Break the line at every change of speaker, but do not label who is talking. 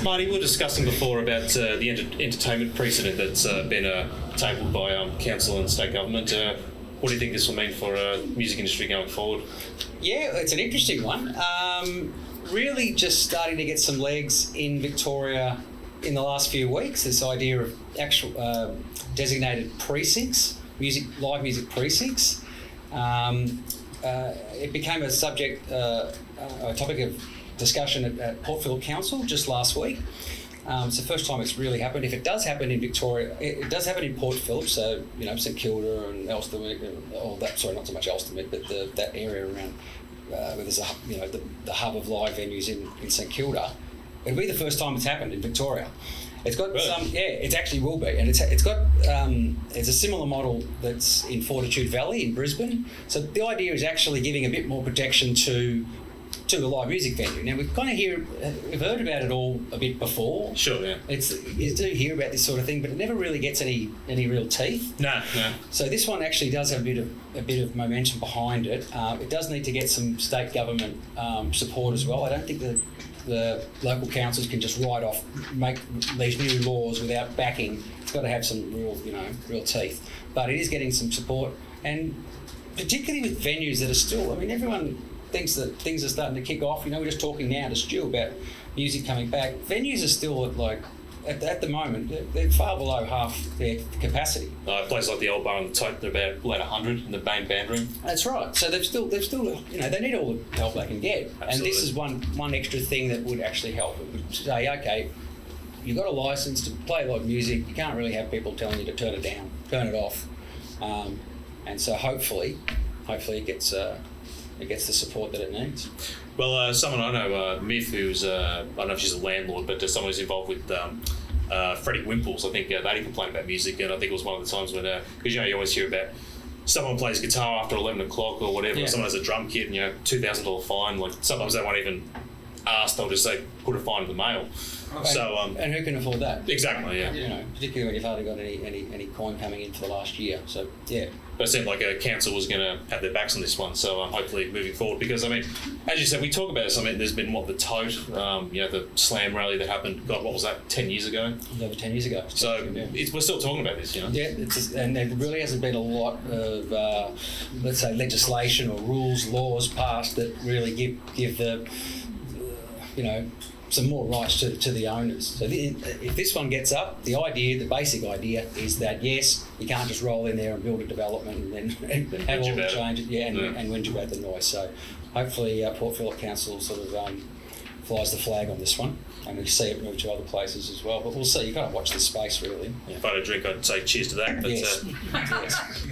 Marty, we were discussing before about the entertainment precedent that's been tabled by council and state government. What do you think this will mean for music industry going forward?
Yeah, it's an interesting one. Really just starting to get some legs in Victoria in the last few weeks, this idea of actual designated precincts, live music precincts. It became a topic of discussion at Port Phillip Council just last week. It's the first time it's really happened. If it does happen in Victoria, it does happen in Port Phillip, so, St Kilda and Elsternwick, all that, sorry, not so much Elsternwick, but that area around where there's the hub of live venues in St Kilda. It'll be the first time it's happened in Victoria. It's got
really?
It actually will be, and it's got it's a similar model that's in Fortitude Valley in Brisbane. So the idea is actually giving a bit more protection to a live music venue. Now we've heard about it all a bit before.
Sure, yeah.
You do hear about this sort of thing, but it never really gets any real teeth.
No.
So this one actually does have a bit of momentum behind it. It does need to get some state government support as well. I don't think the local councils can just make these new laws without backing. It's got to have some real teeth. But it is getting some support, and particularly with venues that are still. Everyone thinks that things are starting to kick off. We're just talking now to Stu about music coming back. Venues are still at the moment, they're far below half their capacity.
Places like the Old Bar and the Tote, they're about 100 in the main band room.
That's right. So they've still, they need all the help they can get.
Absolutely.
And this is one extra thing that would actually help. It would say, okay, you've got a license to play live music. You can't really have people telling you to turn it down, turn it off. And so hopefully it gets the support that it needs.
Well, someone I know, Miff, who's, I don't know if she's a landlord, but someone who's involved with Freddie Wimples, I think they did complain about music, and I think it was one of the times when, because you always hear about someone plays guitar after 11 o'clock or whatever, or someone has a drum kit and, $2,000 fine, sometimes they won't even ask, they'll just say, put a fine in the mail.
And who can afford that?
Exactly, yeah.
Particularly when you've hardly got any coin coming in for the last year. So, yeah.
But it seemed like a council was going to have their backs on this one, so hopefully moving forward. Because, as you said, we talk about this. There's been, the Tote, the Slam rally that happened, God, what was that, 10 years ago?
Over 10 years ago.
So we're still talking about this,
Yeah, and there really hasn't been a lot of, let's say, legislation or rules, laws passed that really give the, some more rights to the owners. So if this one gets up, the basic idea is that yes, you can't just roll in there and build a development and then have all the changes, and whinge about the noise. So hopefully Port Phillip Council sort of flies the flag on this one, and we see it move to other places as well. But we'll see. You've got to watch this space really.
If I had a drink, I'd say cheers to that. But,
yes. Yes.